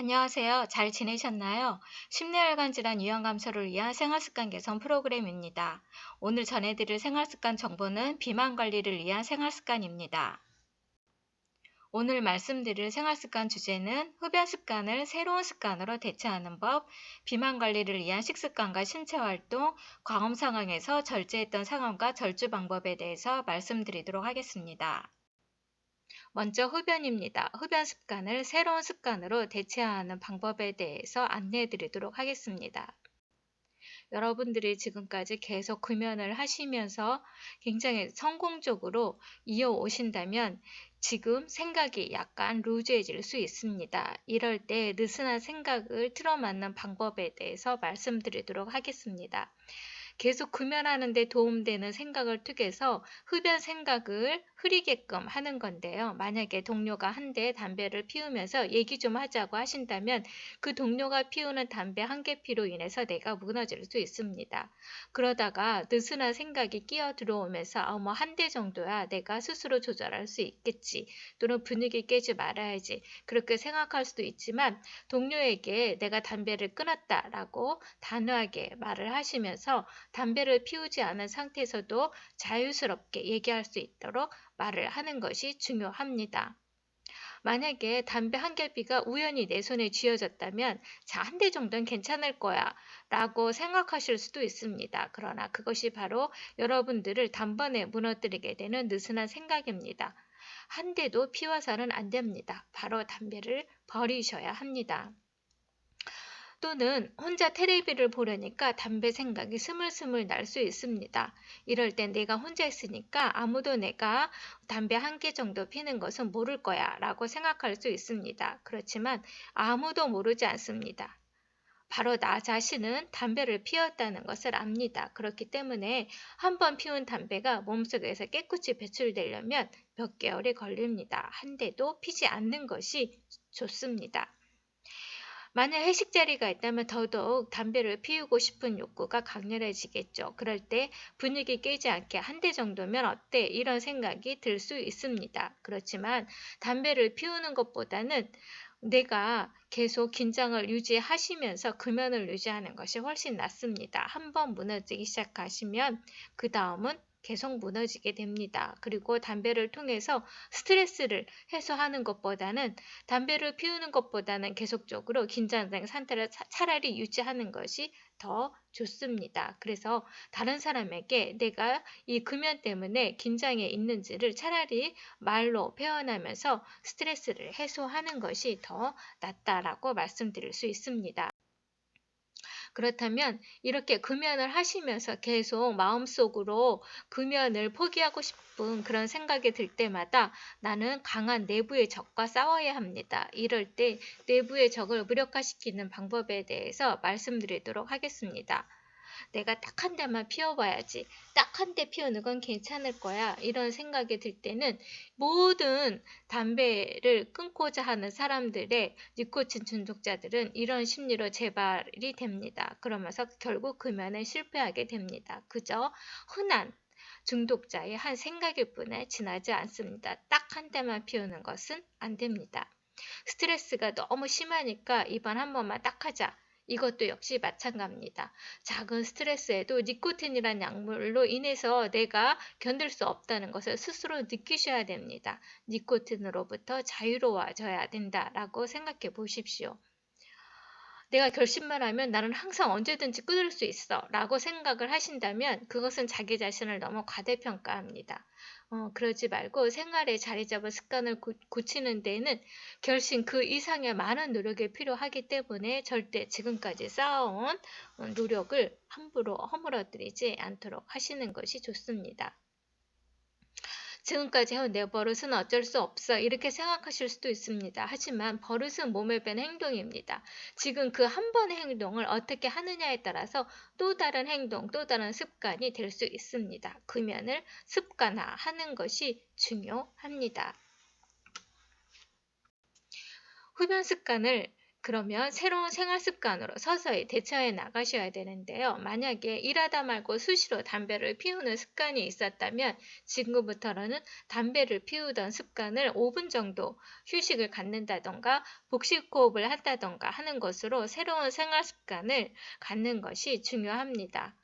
안녕하세요. 잘 지내셨나요? 심뇌혈관 질환 유형 감소를 위한 생활습관 개선 프로그램입니다. 오늘 전해드릴 생활습관 정보는 비만 관리를 위한 생활습관입니다. 오늘 말씀드릴 생활습관 주제는 흡연 습관을 새로운 습관으로 대체하는 법, 비만 관리를 위한 식습관과 신체활동, 과음 상황에서 절제했던 상황과 절주 방법에 대해서 말씀드리도록 하겠습니다. 먼저 흡연입니다. 흡연 습관을 새로운 습관으로 대체하는 방법에 대해서 안내해 드리도록 하겠습니다. 여러분들이 지금까지 계속 금연을 하시면서 굉장히 성공적으로 이어오신다면 지금 생각이 약간 루즈해질 수 있습니다. 이럴 때 느슨한 생각을 틀어막는 방법에 대해서 말씀드리도록 하겠습니다. 계속 금연하는 데 도움되는 생각을 통해서 흡연 생각을 흐리게끔 하는 건데요. 만약에 동료가 한 대 담배를 피우면서 얘기 좀 하자고 하신다면 그 동료가 피우는 담배 한 개 피로 인해서 내가 무너질 수 있습니다. 그러다가 느슨한 생각이 끼어 들어오면서 뭐 한 대 정도야 내가 스스로 조절할 수 있겠지, 또는 분위기 깨지 말아야지, 그렇게 생각할 수도 있지만 동료에게 내가 담배를 끊었다라고 단호하게 말을 하시면서 담배를 피우지 않은 상태에서도 자유스럽게 얘기할 수 있도록 말을 하는 것이 중요합니다. 만약에 담배 한 겹이가 우연히 내 손에 쥐어졌다면 자, 한 대 정도는 괜찮을 거야 라고 생각하실 수도 있습니다. 그러나 그것이 바로 여러분들을 단번에 무너뜨리게 되는 느슨한 생각입니다. 한 대도 피워서는 안 됩니다. 바로 담배를 버리셔야 합니다. 또는 혼자 테레비를 보려니까 담배 생각이 스물스물 날 수 있습니다. 이럴 땐 내가 혼자 있으니까 아무도 내가 담배 한 개 정도 피는 것은 모를 거야 라고 생각할 수 있습니다. 그렇지만 아무도 모르지 않습니다. 바로 나 자신은 담배를 피웠다는 것을 압니다. 그렇기 때문에 한 번 피운 담배가 몸속에서 깨끗이 배출되려면 몇 개월이 걸립니다. 한 대도 피지 않는 것이 좋습니다. 만약 회식 자리가 있다면 더더욱 담배를 피우고 싶은 욕구가 강렬해지겠죠. 그럴 때 분위기 깨지 않게 한 대 정도면 어때? 이런 생각이 들 수 있습니다. 그렇지만 담배를 피우는 것보다는 내가 계속 긴장을 유지하시면서 금연을 유지하는 것이 훨씬 낫습니다. 한번 무너지기 시작하시면 그 다음은 계속 무너지게 됩니다. 그리고 담배를 통해서 스트레스를 해소하는 것보다는, 담배를 피우는 것보다는 계속적으로 긴장된 상태를 차라리 유지하는 것이 더 좋습니다. 그래서 다른 사람에게 내가 이 금연 때문에 긴장해 있는지를 차라리 말로 표현하면서 스트레스를 해소하는 것이 더 낫다라고 말씀드릴 수 있습니다. 그렇다면 이렇게 금연을 하시면서 계속 마음속으로 금연을 포기하고 싶은 그런 생각이 들 때마다 나는 강한 내부의 적과 싸워야 합니다. 이럴 때 내부의 적을 무력화시키는 방법에 대해서 말씀드리도록 하겠습니다. 내가 딱 한 대만 피워봐야지, 딱 한 대 피우는 건 괜찮을 거야, 이런 생각이 들 때는 모든 담배를 끊고자 하는 사람들의 니코틴 중독자들은 이런 심리로 재발이 됩니다. 그러면서 결국 금연에 실패하게 됩니다. 그저 흔한 중독자의 한 생각일 뿐에 지나지 않습니다. 딱 한 대만 피우는 것은 안 됩니다. 스트레스가 너무 심하니까 이번 한 번만 딱 하자, 이것도 역시 마찬가지입니다. 작은 스트레스에도 니코틴이라는 약물로 인해서 내가 견딜 수 없다는 것을 스스로 느끼셔야 됩니다. 니코틴으로부터 자유로워져야 된다라고 생각해 보십시오. 내가 결심만 하면 나는 항상 언제든지 끊을 수 있어 라고 생각을 하신다면 그것은 자기 자신을 너무 과대평가합니다. 그러지 말고 생활에 자리 잡은 습관을 고치는 데에는 결심 그 이상의 많은 노력이 필요하기 때문에 절대 지금까지 쌓아온 노력을 함부로 허물어뜨리지 않도록 하시는 것이 좋습니다. 지금까지 해온 내 버릇은 어쩔 수 없어, 이렇게 생각하실 수도 있습니다. 하지만 버릇은 몸에 밴 행동입니다. 지금 그 한 번의 행동을 어떻게 하느냐에 따라서 또 다른 행동, 또 다른 습관이 될 수 있습니다. 금연을 습관화하는 것이 중요합니다. 흡연 습관을 그러면 새로운 생활 습관으로 서서히 대처해 나가셔야 되는데요. 만약에 일하다 말고 수시로 담배를 피우는 습관이 있었다면 지금부터는 담배를 피우던 습관을 5분 정도 휴식을 갖는다던가 복식호흡을 한다던가 하는 것으로 새로운 생활 습관을 갖는 것이 중요합니다.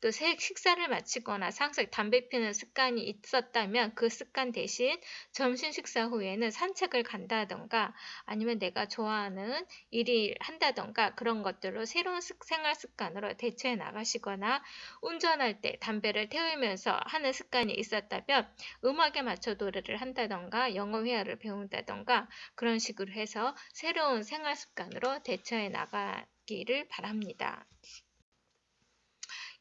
또 식사를 마치거나 항상 담배 피우는 습관이 있었다면 그 습관 대신 점심 식사 후에는 산책을 간다던가 아니면 내가 좋아하는 일을 한다던가 그런 것들로 새로운 생활 습관으로 대처해 나가시거나 운전할 때 담배를 태우면서 하는 습관이 있었다면 음악에 맞춰 노래를 한다던가 영어 회화를 배운다던가 그런 식으로 해서 새로운 생활 습관으로 대처해 나가기를 바랍니다.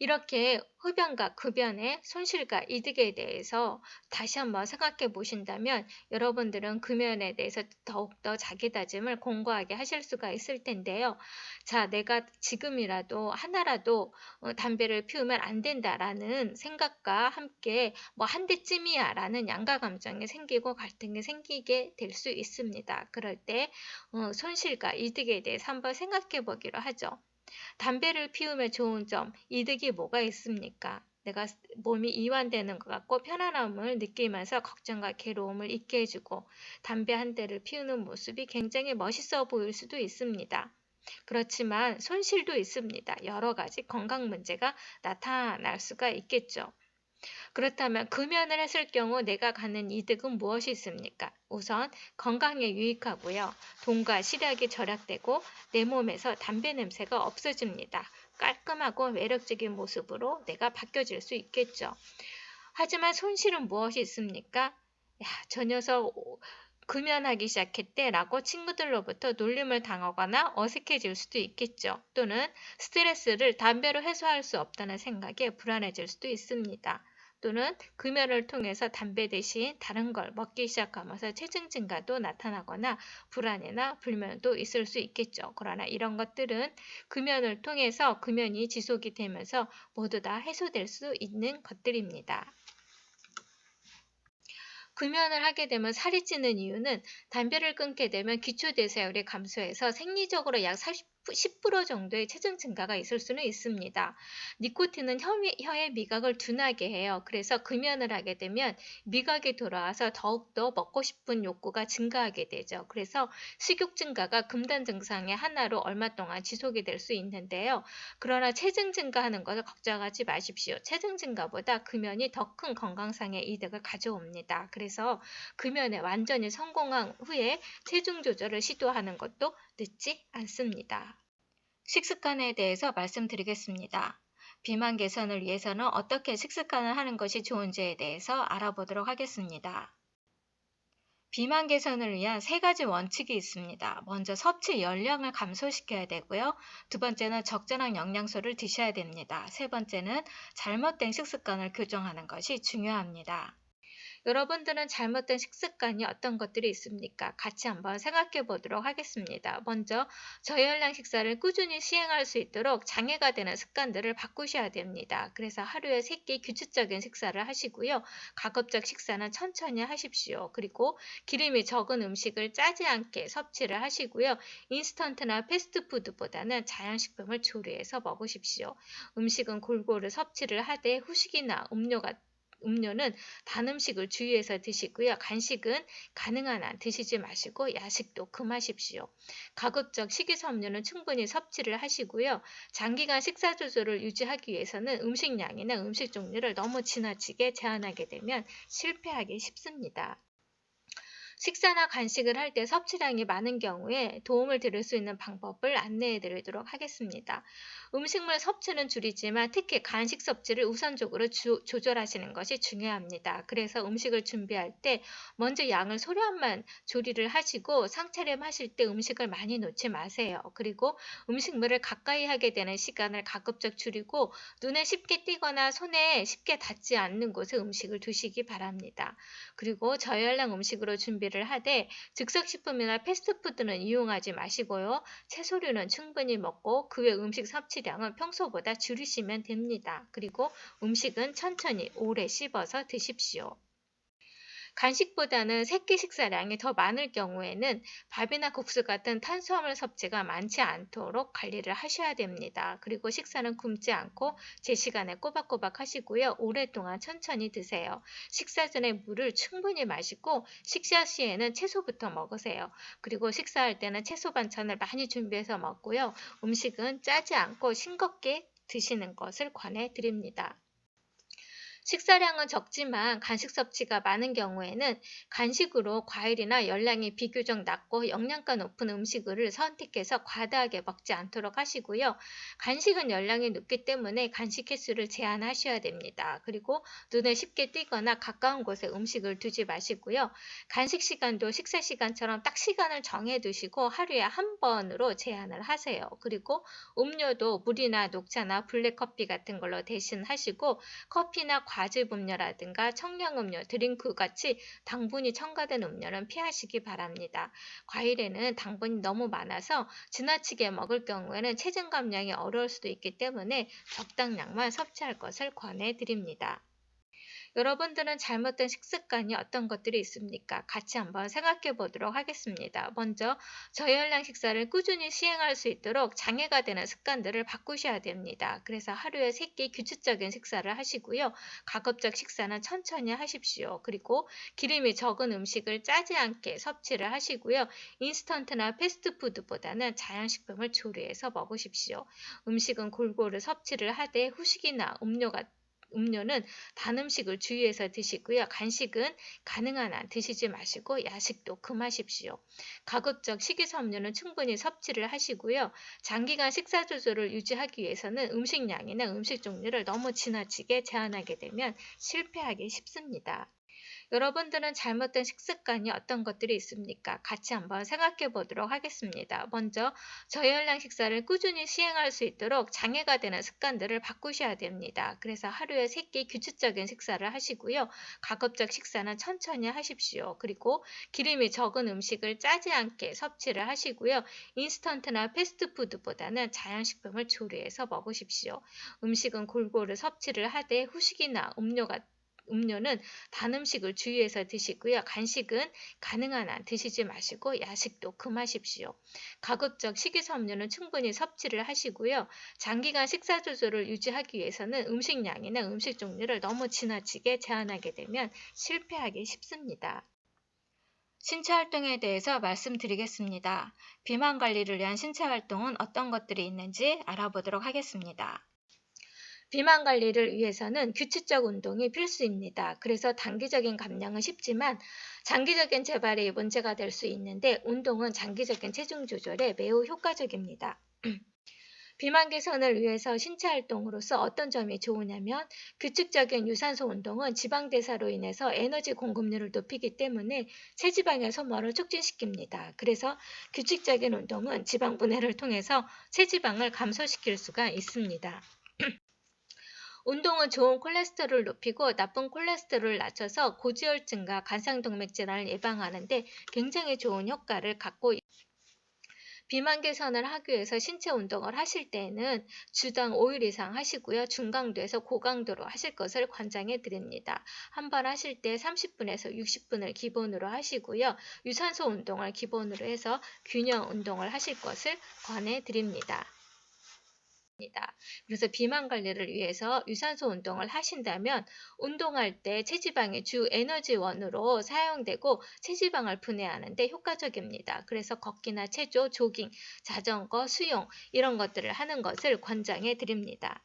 이렇게 흡연과 급연의 손실과 이득에 대해서 다시 한번 생각해 보신다면 여러분들은 금연에 대해서 더욱더 자기 다짐을 공고하게 하실 수가 있을 텐데요. 자, 내가 지금이라도 하나라도 담배를 피우면 안 된다라는 생각과 함께 뭐 한 대쯤이야 라는 양가 감정이 생기고 갈등이 생기게 될 수 있습니다. 그럴 때 손실과 이득에 대해서 한번 생각해 보기로 하죠. 담배를 피우면 좋은 점, 이득이 뭐가 있습니까? 내가 몸이 이완되는 것 같고 편안함을 느끼면서 걱정과 괴로움을 잊게 해주고 담배 한 대를 피우는 모습이 굉장히 멋있어 보일 수도 있습니다. 그렇지만 손실도 있습니다. 여러 가지 건강 문제가 나타날 수가 있겠죠. 그렇다면 금연을 했을 경우 내가 갖는 이득은 무엇이 있습니까? 우선 건강에 유익하고요. 돈과 시력이 절약되고 내 몸에서 담배 냄새가 없어집니다. 깔끔하고 매력적인 모습으로 내가 바뀌어질 수 있겠죠. 하지만 손실은 무엇이 있습니까? 야, 저 녀석 금연하기 시작했대 라고 친구들로부터 놀림을 당하거나 어색해질 수도 있겠죠. 또는 스트레스를 담배로 해소할 수 없다는 생각에 불안해질 수도 있습니다. 또는 금연을 통해서 담배 대신 다른 걸 먹기 시작하면서 체중 증가도 나타나거나 불안이나 불면도 있을 수 있겠죠. 그러나 이런 것들은 금연을 통해서 금연이 지속이 되면서 모두 다 해소될 수 있는 것들입니다. 금연을 하게 되면 살이 찌는 이유는 담배를 끊게 되면 기초대사율이 감소해서 생리적으로 약 10% 정도의 체중 증가가 있을 수는 있습니다. 니코틴은 혀의 미각을 둔하게 해요. 그래서 금연을 하게 되면 미각이 돌아와서 더욱더 먹고 싶은 욕구가 증가하게 되죠. 그래서 식욕 증가가 금단 증상의 하나로 얼마 동안 지속이 될 수 있는데요. 그러나 체중 증가하는 것을 걱정하지 마십시오. 체중 증가보다 금연이 더 큰 건강상의 이득을 가져옵니다. 그래서 금연에 완전히 성공한 후에 체중 조절을 시도하는 것도 늦지 않습니다. 식습관에 대해서 말씀드리겠습니다. 비만 개선을 위해서는 어떻게 식습관을 하는 것이 좋은지에 대해서 알아보도록 하겠습니다. 비만 개선을 위한 3가지 원칙이 있습니다. 먼저 섭취 열량을 감소시켜야 되고요. 두 번째는 적절한 영양소를 드셔야 됩니다. 세 번째는 잘못된 식습관을 교정하는 것이 중요합니다. 여러분들은 잘못된 식습관이 어떤 것들이 있습니까? 같이 한번 생각해 보도록 하겠습니다. 먼저 저열량 식사를 꾸준히 시행할 수 있도록 장애가 되는 습관들을 바꾸셔야 됩니다. 그래서 하루에 3끼 규칙적인 식사를 하시고요. 가급적 식사는 천천히 하십시오. 그리고 기름이 적은 음식을 짜지 않게 섭취를 하시고요. 인스턴트나 패스트푸드보다는 자연식품을 조리해서 먹으십시오. 음식은 골고루 섭취를 하되 후식이나 음료는 단 음식을 주의해서 드시고요. 간식은 가능한 한 드시지 마시고 야식도 금하십시오. 가급적 식이섬유는 충분히 섭취를 하시고요. 장기간 식사 조절을 유지하기 위해서는 음식량이나 음식 종류를 너무 지나치게 제한하게 되면 실패하기 쉽습니다. 식사나 간식을 할 때 섭취량이 많은 경우에 도움을 드릴 수 있는 방법을 안내해 드리도록 하겠습니다. 음식물 섭취는 줄이지만 특히 간식 섭취를 우선적으로 조절하시는 것이 중요합니다. 그래서 음식을 준비할 때 먼저 양을 소량만 조리를 하시고 상차림 하실 때 음식을 많이 놓지 마세요. 그리고 음식물을 가까이 하게 되는 시간을 가급적 줄이고 눈에 쉽게 띄거나 손에 쉽게 닿지 않는 곳에 음식을 두시기 바랍니다. 그리고 저열량 음식으로 준비를 하되 즉석식품이나 패스트푸드는 이용하지 마시고요. 채소류는 충분히 먹고 그 외 음식 섭취량은 평소보다 줄이시면 됩니다. 그리고 음식은 천천히 오래 씹어서 드십시오. 간식보다는 새끼 식사량이 더 많을 경우에는 밥이나 국수 같은 탄수화물 섭취가 많지 않도록 관리를 하셔야 됩니다. 그리고 식사는 굶지 않고 제 시간에 꼬박꼬박 하시고요. 오랫동안 천천히 드세요. 식사 전에 물을 충분히 마시고 식사 시에는 채소부터 먹으세요. 그리고 식사할 때는 채소 반찬을 많이 준비해서 먹고요. 음식은 짜지 않고 싱겁게 드시는 것을 권해드립니다. 식사량은 적지만 간식 섭취가 많은 경우에는 간식으로 과일이나 열량이 비교적 낮고 영양가 높은 음식을 선택해서 과다하게 먹지 않도록 하시고요. 간식은 열량이 높기 때문에 간식 횟수를 제한하셔야 됩니다. 그리고 눈에 쉽게 띄거나 가까운 곳에 음식을 두지 마시고요. 간식 시간도 식사 시간처럼 딱 시간을 정해 두시고 하루에 한 번으로 제한을 하세요. 그리고 음료도 물이나 녹차나 블랙커피 같은 걸로 대신하시고 커피나 과즙 음료라든가 청량음료, 드링크 같이 당분이 첨가된 음료는 피하시기 바랍니다. 과일에는 당분이 너무 많아서 지나치게 먹을 경우에는 체중 감량이 어려울 수도 있기 때문에 적당량만 섭취할 것을 권해드립니다. 여러분들은 잘못된 식습관이 어떤 것들이 있습니까? 같이 한번 생각해 보도록 하겠습니다. 먼저 저열량 식사를 꾸준히 시행할 수 있도록 장애가 되는 습관들을 바꾸셔야 됩니다. 그래서 하루에 3끼 규칙적인 식사를 하시고요. 가급적 식사는 천천히 하십시오. 그리고 기름이 적은 음식을 짜지 않게 섭취를 하시고요. 인스턴트나 패스트푸드보다는 자연식품을 조리해서 먹으십시오. 음식은 골고루 섭취를 하되 후식이나 음료는 단 음식을 주의해서 드시고요. 간식은 가능한 한 드시지 마시고 야식도 금하십시오. 가급적 식이섬유는 충분히 섭취를 하시고요. 장기간 식사 조절을 유지하기 위해서는 음식량이나 음식 종류를 너무 지나치게 제한하게 되면 실패하기 쉽습니다. 여러분들은 잘못된 식습관이 어떤 것들이 있습니까? 같이 한번 생각해 보도록 하겠습니다. 먼저 저열량 식사를 꾸준히 시행할 수 있도록 장애가 되는 습관들을 바꾸셔야 됩니다. 그래서 하루에 3끼 규칙적인 식사를 하시고요. 가급적 식사는 천천히 하십시오. 그리고 기름이 적은 음식을 짜지 않게 섭취를 하시고요. 인스턴트나 패스트푸드보다는 자연식품을 조리해서 먹으십시오. 음식은 골고루 섭취를 하되 후식이나 음료는 단 음식을 주의해서 드시고요. 간식은 가능한 한 드시지 마시고 야식도 금하십시오. 가급적 식이섬유는 충분히 섭취를 하시고요. 장기간 식사 조절을 유지하기 위해서는 음식량이나 음식 종류를 너무 지나치게 제한하게 되면 실패하기 쉽습니다. 신체 활동에 대해서 말씀드리겠습니다. 비만 관리를 위한 신체 활동은 어떤 것들이 있는지 알아보도록 하겠습니다. 비만 관리를 위해서는 규칙적 운동이 필수입니다. 그래서 단기적인 감량은 쉽지만 장기적인 재발이 문제가 될 수 있는데 운동은 장기적인 체중 조절에 매우 효과적입니다. 비만 개선을 위해서 신체 활동으로서 어떤 점이 좋으냐면 규칙적인 유산소 운동은 지방 대사로 인해서 에너지 공급률을 높이기 때문에 체지방의 소모를 촉진시킵니다. 그래서 규칙적인 운동은 지방 분해를 통해서 체지방을 감소시킬 수가 있습니다. 운동은 좋은 콜레스테롤을 높이고 나쁜 콜레스테롤을 낮춰서 고지혈증과 간상동맥 질환을 예방하는 데 굉장히 좋은 효과를 갖고 비만 개선을 하기 위해서 신체 운동을 하실 때에는 주당 5일 이상 하시고요. 중강도에서 고강도로 하실 것을 권장해 드립니다. 한 번 하실 때 30분에서 60분을 기본으로 하시고요. 유산소 운동을 기본으로 해서 균형 운동을 하실 것을 권해 드립니다. 그래서 비만 관리를 위해서 유산소 운동을 하신다면 운동할 때 체지방이 주 에너지원으로 사용되고 체지방을 분해하는 데 효과적입니다. 그래서 걷기나 체조, 조깅, 자전거, 수영 이런 것들을 하는 것을 권장해 드립니다.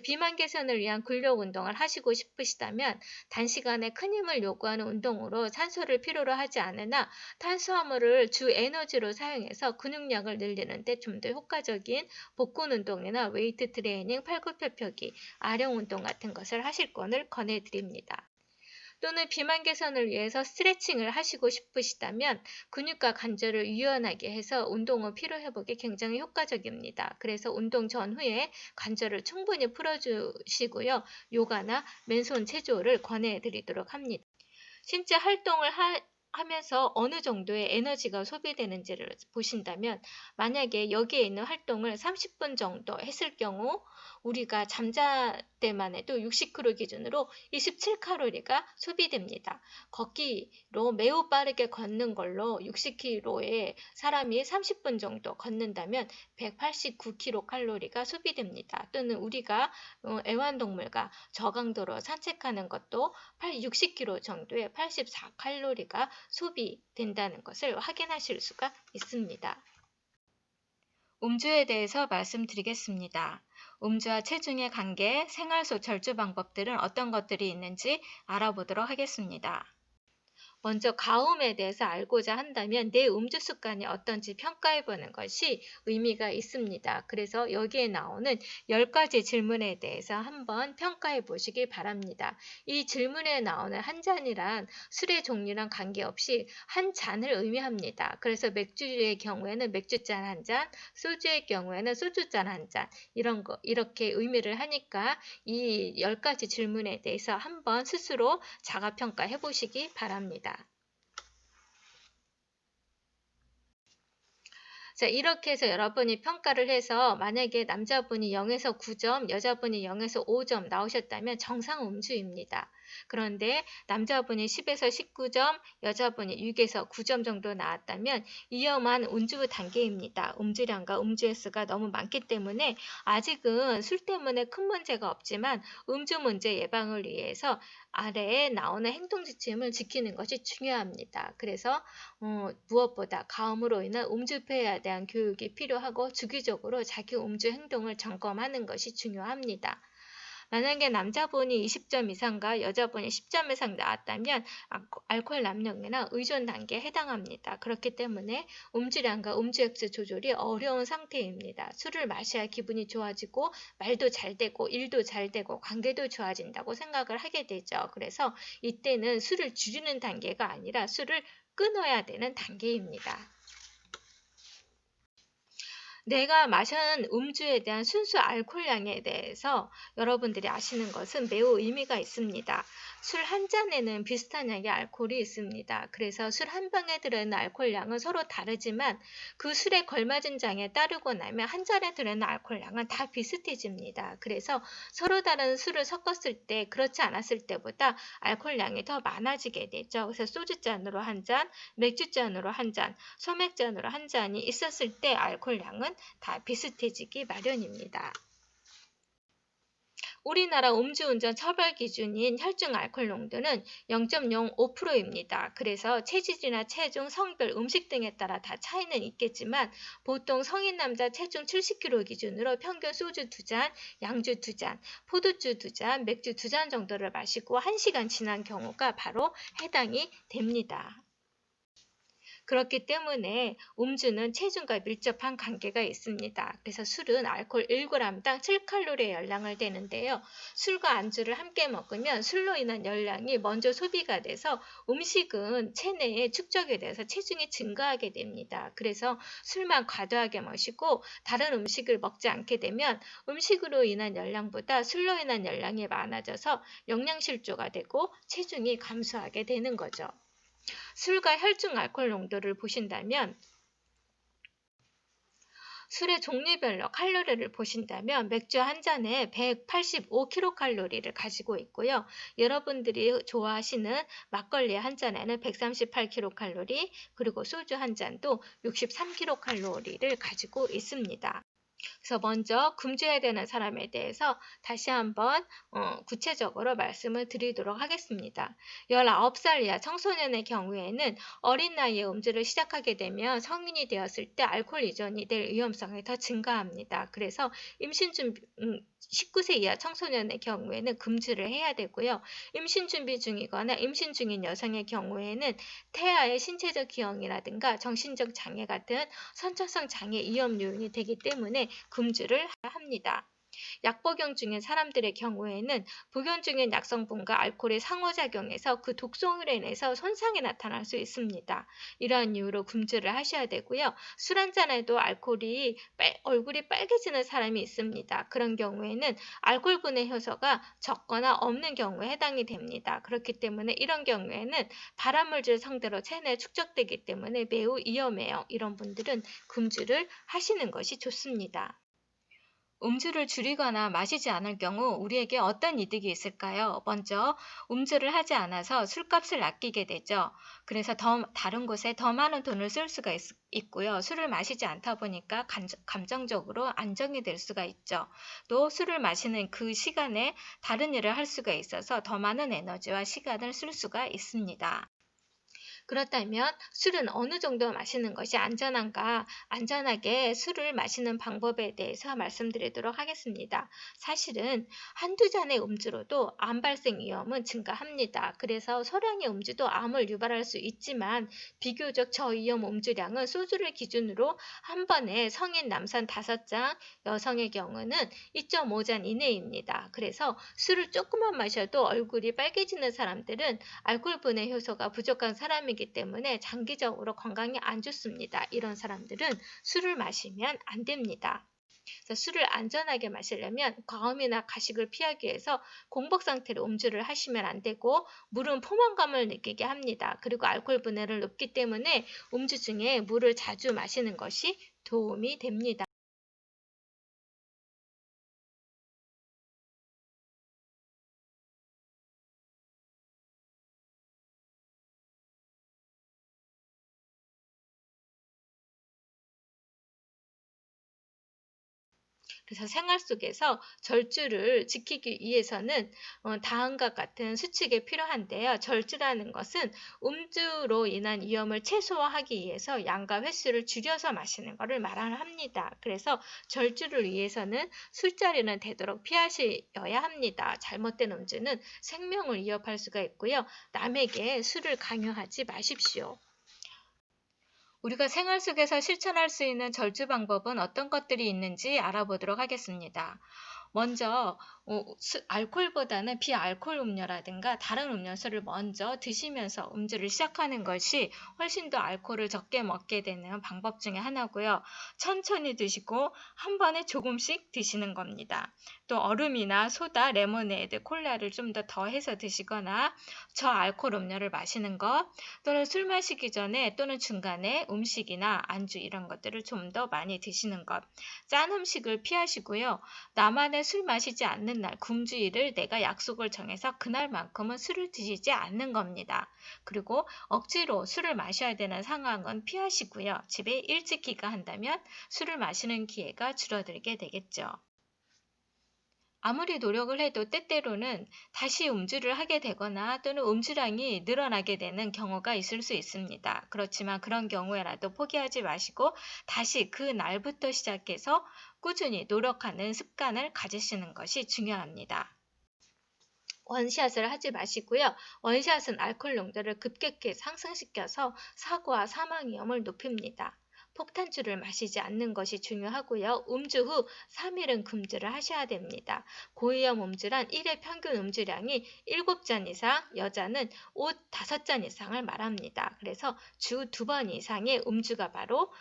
비만 개선을 위한 근력 운동을 하시고 싶으시다면 단시간에 큰 힘을 요구하는 운동으로 산소를 필요로 하지 않으나 탄수화물을 주 에너지로 사용해서 근육량을 늘리는 데 좀 더 효과적인 복근 운동이나 웨이트 트레이닝, 팔굽혀펴기, 아령 운동 같은 것을 하실 것을 권해드립니다. 또는 비만 개선을 위해서 스트레칭을 하시고 싶으시다면 근육과 관절을 유연하게 해서 운동 후 피로 회복에 굉장히 효과적입니다. 그래서 운동 전후에 관절을 충분히 풀어주시고요. 요가나 맨손 체조를 권해드리도록 합니다. 신체 활동을 하면서 어느 정도의 에너지가 소비되는지를 보신다면 만약에 여기에 있는 활동을 30분 정도 했을 경우 우리가 잠잘 때만 해도 60kcal 기준으로 27칼로리가 소비됩니다. 걷기로 매우 빠르게 걷는 걸로 60km의 사람이 30분 정도 걷는다면 189kcal가 소비됩니다. 또는 우리가 애완동물과 저강도로 산책하는 것도 60km 정도의 84칼로리가 소비된다는 것을 확인하실 수가 있습니다. 음주에 대해서 말씀드리겠습니다. 음주와 체중의 관계, 생활 속 절주 방법들은 어떤 것들이 있는지 알아보도록 하겠습니다. 먼저 가음에 대해서 알고자 한다면 내 음주 습관이 어떤지 평가해 보는 것이 의미가 있습니다. 그래서 여기에 나오는 10가지 질문에 대해서 한번 평가해 보시기 바랍니다. 이 질문에 나오는 한 잔이란 술의 종류랑 관계없이 한 잔을 의미합니다. 그래서 맥주의 경우에는 맥주잔 한 잔, 소주의 경우에는 소주잔 한 잔, 이렇게 의미를 하니까 이 10가지 질문에 대해서 한번 스스로 자가평가해 보시기 바랍니다. 자, 이렇게 해서 여러분이 평가를 해서 만약에 남자분이 0에서 9점, 여자분이 0에서 5점 나오셨다면 정상 음주입니다. 그런데 남자분이 10에서 19점, 여자분이 6에서 9점 정도 나왔다면 위험한 음주 단계입니다. 음주량과 음주 횟수가 너무 많기 때문에 아직은 술 때문에 큰 문제가 없지만 음주 문제 예방을 위해서 아래에 나오는 행동 지침을 지키는 것이 중요합니다. 그래서 무엇보다 가음으로 인한 음주 폐해에 대한 교육이 필요하고 주기적으로 자기 음주 행동을 점검하는 것이 중요합니다. 만약에 남자분이 20점 이상과 여자분이 10점 이상 나왔다면 알코올 남용이나 의존 단계에 해당합니다. 그렇기 때문에 음주량과 음주 횟수 조절이 어려운 상태입니다. 술을 마셔야 기분이 좋아지고 말도 잘 되고 일도 잘 되고 관계도 좋아진다고 생각을 하게 되죠. 그래서 이때는 술을 줄이는 단계가 아니라 술을 끊어야 되는 단계입니다. 내가 마신 음주에 대한 순수 알코올량에 대해서 여러분들이 아시는 것은 매우 의미가 있습니다. 술 한 잔에는 비슷한 양의 알코올이 있습니다. 그래서 술 한 병에 들어있는 알코올량은 서로 다르지만 그 술에 걸맞은 장에 따르고 나면 한 잔에 들어있는 알코올량은 다 비슷해집니다. 그래서 서로 다른 술을 섞었을 때 그렇지 않았을 때보다 알코올량이 더 많아지게 되죠. 그래서 소주잔으로 한 잔, 맥주잔으로 한 잔, 소맥잔으로 한 잔이 있었을 때 알코올량은 다 비슷해지기 마련입니다. 우리나라 음주운전 처벌 기준인 혈중 알코올 농도는 0.05%입니다. 그래서 체질이나 체중, 성별, 음식 등에 따라 다 차이는 있겠지만 보통 성인 남자 체중 70kg 기준으로 평균 소주 2잔, 양주 2잔, 포도주 2잔, 맥주 2잔 정도를 마시고 1시간 지난 경우가 바로 해당이 됩니다. 그렇기 때문에 음주는 체중과 밀접한 관계가 있습니다. 그래서 술은 알코올 1g당 7칼로리의 열량을 되는데요. 술과 안주를 함께 먹으면 술로 인한 열량이 먼저 소비가 돼서 음식은 체내에 축적이 돼서 체중이 증가하게 됩니다. 그래서 술만 과도하게 마시고 다른 음식을 먹지 않게 되면 음식으로 인한 열량보다 술로 인한 열량이 많아져서 영양실조가 되고 체중이 감소하게 되는 거죠. 술과 혈중 알코올 농도를 보신다면 술의 종류별로 칼로리를 보신다면 맥주 한 잔에 185kcal를 가지고 있고요. 여러분들이 좋아하시는 막걸리 한 잔에는 138kcal, 그리고 소주 한 잔도 63kcal를 가지고 있습니다. 그래서 먼저 금주해야 되는 사람에 대해서 다시 한번 구체적으로 말씀을 드리도록 하겠습니다. 19살 이하 청소년의 경우에는 어린 나이에 음주를 시작하게 되면 성인이 되었을 때 알코올依存이 될 위험성이 더 증가합니다. 그래서 임신 준비 19세 이하 청소년의 경우에는 금주를 해야 되고요. 임신 준비 중이거나 임신 중인 여성의 경우에는 태아의 신체적 기형이라든가 정신적 장애 같은 선천성 장애 위험 요인이 되기 때문에 금주를 합니다. 약복용 중인 사람들의 경우에는 복용 중인 약성분과 알코올의 상호작용에서 그 독성으로 인해서 손상이 나타날 수 있습니다. 이러한 이유로 금주를 하셔야 되고요. 술 한잔해도 알코올이 얼굴이 빨개지는 사람이 있습니다. 그런 경우에는 알코올 분해 효소가 적거나 없는 경우에 해당이 됩니다. 그렇기 때문에 이런 경우에는 발암물질 상대로 체내에 축적되기 때문에 매우 위험해요. 이런 분들은 금주를 하시는 것이 좋습니다. 음주를 줄이거나 마시지 않을 경우 우리에게 어떤 이득이 있을까요? 먼저 음주를 하지 않아서 술값을 아끼게 되죠. 그래서 다른 곳에 더 많은 돈을 쓸 수가 있고요. 술을 마시지 않다 보니까 감정적으로 안정이 될 수가 있죠. 또 술을 마시는 그 시간에 다른 일을 할 수가 있어서 더 많은 에너지와 시간을 쓸 수가 있습니다. 그렇다면 술은 어느 정도 마시는 것이 안전한가? 안전하게 술을 마시는 방법에 대해서 말씀드리도록 하겠습니다. 사실은 한두 잔의 음주로도 암 발생 위험은 증가합니다. 그래서 소량의 음주도 암을 유발할 수 있지만 비교적 저위험 음주량은 소주를 기준으로 한 번에 성인 남성 5잔, 여성의 경우는 2.5잔 이내입니다. 그래서 술을 조금만 마셔도 얼굴이 빨개지는 사람들은 알코올 분해 효소가 부족한 사람이기 때문에 장기적으로 건강에 안 좋습니다. 이런 사람들은 술을 마시면 안 됩니다. 그래서 술을 안전하게 마시려면 과음이나 가식을 피하기 위해서 공복 상태로 음주를 하시면 안 되고 물은 포만감을 느끼게 합니다. 그리고 알코올 분해를 높기 때문에 음주 중에 물을 자주 마시는 것이 도움이 됩니다. 그래서 생활 속에서 절주를 지키기 위해서는 다음과 같은 수칙이 필요한데요. 절주라는 것은 음주로 인한 위험을 최소화하기 위해서 양과 횟수를 줄여서 마시는 것을 말합니다. 그래서 절주를 위해서는 술자리는 되도록 피하셔야 합니다. 잘못된 음주는 생명을 위협할 수가 있고요. 남에게 술을 강요하지 마십시오. 우리가 생활 속에서 실천할 수 있는 절주 방법은 어떤 것들이 있는지 알아보도록 하겠습니다. 먼저 알코올보다는 비알코올 음료라든가 다른 음료수를 먼저 드시면서 음주를 시작하는 것이 훨씬 더 알코올을 적게 먹게 되는 방법 중에 하나고요. 천천히 드시고 한 번에 조금씩 드시는 겁니다. 또 얼음이나 소다, 레모네이드, 콜라를 좀 더 더해서 드시거나 저알코올 음료를 마시는 것, 또는 술 마시기 전에 또는 중간에 음식이나 안주 이런 것들을 좀 더 많이 드시는 것. 짠 음식을 피하시고요. 나만의 술 마시지 않는 날, 금주일을 내가 약속을 정해서 그날만큼은 술을 드시지 않는 겁니다. 그리고 억지로 술을 마셔야 되는 상황은 피하시고요. 집에 일찍 귀가한다면 술을 마시는 기회가 줄어들게 되겠죠. 아무리 노력을 해도 때때로는 다시 음주를 하게 되거나 또는 음주량이 늘어나게 되는 경우가 있을 수 있습니다. 그렇지만 그런 경우에라도 포기하지 마시고 다시 그 날부터 시작해서 꾸준히 노력하는 습관을 가지시는 것이 중요합니다. 원샷을 하지 마시고요. 원샷은 알코올 농도를 급격히 상승시켜서 사고와 사망 위험을 높입니다. 폭탄주를 마시지 않는 것이 중요하고요. 음주 후 3일은 금주를 하셔야 됩니다. 고위험 음주란 1회 평균 음주량이 7잔 이상, 여자는 옷 5잔 이상을 말합니다. 그래서 주 2번 이상의 음주가 바로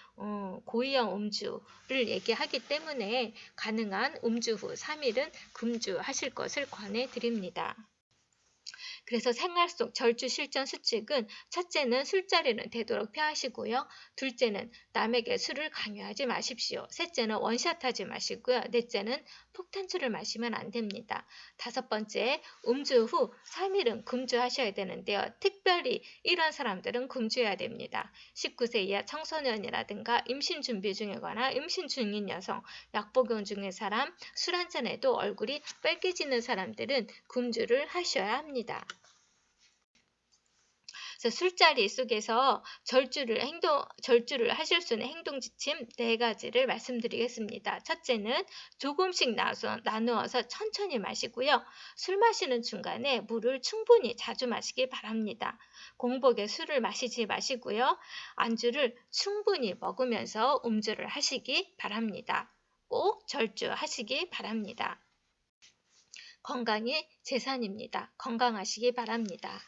고위험 음주를 얘기하기 때문에 가능한 음주 후 3일은 금주하실 것을 권해드립니다. 그래서 생활 속 절주 실천 수칙은 첫째는 술자리는 되도록 피하시고요. 둘째는 남에게 술을 강요하지 마십시오. 셋째는 원샷하지 마시고요. 넷째는 폭탄주를 마시면 안 됩니다. 다섯 번째, 음주 후 3일은 금주하셔야 되는데요. 특별히 이런 사람들은 금주해야 됩니다. 19세 이하 청소년이라든가 임신 준비 중이거나 임신 중인 여성, 약복용 중인 사람, 술 한잔해도 얼굴이 빨개지는 사람들은 금주를 하셔야 합니다. 그래서 술자리 속에서 절주를 하실 수 있는 행동 지침 4가지를 말씀드리겠습니다. 첫째는 조금씩 나누어서 천천히 마시고요. 술 마시는 중간에 물을 충분히 자주 마시기 바랍니다. 공복에 술을 마시지 마시고요. 안주를 충분히 먹으면서 음주를 하시기 바랍니다. 꼭 절주하시기 바랍니다. 건강이 재산입니다. 건강하시기 바랍니다.